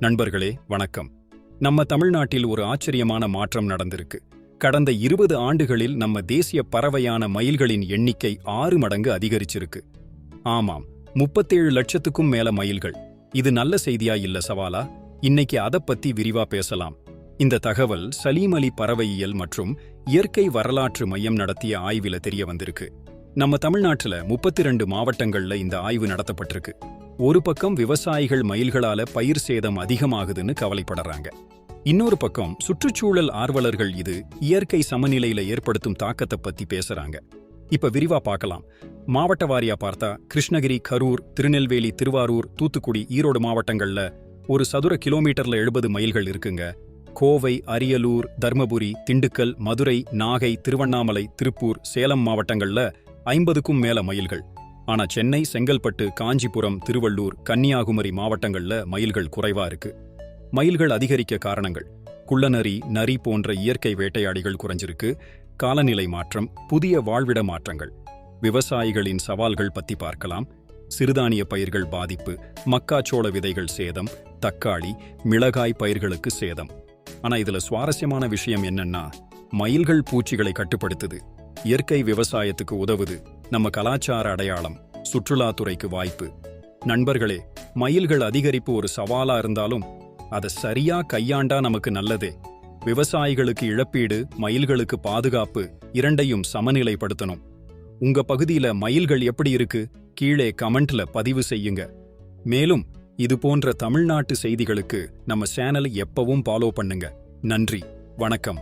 நண்பர்களே வணக்கம். நம்ம தமிழ்நாட்டில் ஒரு ஆச்சரியமான மாற்றம் நடந்திருக்கு. கடந்த 20 ஆண்டுகளில் நம்ம தேசிய பறவையான மயில்களின் எண்ணிக்கை 6 மடங்கு அதிகரிச்சிருக்கு. ஆமாம், 37 லட்சத்துக்கும் மேல மயில்கள். இது நல்ல செய்தியா இல்ல சவாலா? இன்னைக்கு அதை பத்தி விரிவா பேசலாம். இந்த தகவல் சலீம் அலி பறவையியல் மற்றும் இயற்கை வரலாற்று மையம் நடத்திய ஆய்வில தெரிய வந்திருக்கு. நம்ம தமிழ்நாட்டுல 32 மாவட்டங்கள்ல இந்த ஆய்வு நடத்தப்பட்டிருக்கு. ஒரு பக்கம் விவசாயிகள் மயில்களால பயிர் சேதம் அதிகமாகுதுன்னு கவலைப்படுறாங்க. இன்னொரு பக்கம் சுற்றுச்சூழல் ஆர்வலர்கள் இது இயற்கை சமநிலையில ஏற்படுத்தும் தாக்கத்தை பத்தி பேசுறாங்க. இப்ப விரிவா பார்க்கலாம். மாவட்ட வாரியா பார்த்தா கிருஷ்ணகிரி, கரூர், திருநெல்வேலி, திருவாரூர், தூத்துக்குடி, ஈரோடு மாவட்டங்கள்ல ஒரு சதுர கிலோமீட்டர்ல 70 மயில்கள் இருக்குங்க. கோவை, அரியலூர், தர்மபுரி, திண்டுக்கல், மதுரை, நாகை, திருவண்ணாமலை, திருப்பூர், சேலம் மாவட்டங்கள்ல 50க்கும் மேல மயில்கள். ஆனா சென்னை, செங்கல்பட்டு, காஞ்சிபுரம், திருவள்ளூர், கன்னியாகுமரி மாவட்டங்கள்ல மயில்கள் குறைவா இருக்கு. மயில்கள் அதிகரிக்க காரணங்கள்: குள்ளநரி, நரி போன்ற இயற்கை வேட்டையாடிகள் குறைஞ்சிருக்கு, காலநிலை மாற்றம், புதிய வாழ்விட மாற்றங்கள். விவசாயிகளின் சவால்கள் பத்தி பார்க்கலாம். சிறுதானிய பயிர்கள் பாதிப்பு, மக்காச்சோள விதைகள் சேதம், தக்காளி, மிளகாய் பயிர்களுக்கு சேதம். ஆனா இதுல சுவாரஸ்யமான விஷயம் என்னன்னா, மயில்கள் பூச்சிகளை கட்டுப்படுத்துது, இயற்கை விவசாயத்துக்கு உதவுது, நம்ம கலாச்சார அடையாளம், சுற்றுலாத்துறைக்கு வாய்ப்பு. நண்பர்களே, மயில்கள் அதிகரிப்பு ஒரு சவாலா இருந்தாலும் அதை சரியா கையாண்டா நமக்கு நல்லதே. விவசாயிகளுக்கு இழப்பீடு, மயில்களுக்கு பாதுகாப்பு, இரண்டையும் சமநிலைப்படுத்தணும். உங்க பகுதியில மயில்கள் எப்படி இருக்கு? கீழே கமெண்ட்ல பதிவு செய்யுங்க. மேலும் இது போன்ற தமிழ்நாட்டு செய்திகளுக்கு நம்ம சேனலை எப்பவும் ஃபாலோ பண்ணுங்க. நன்றி, வணக்கம்.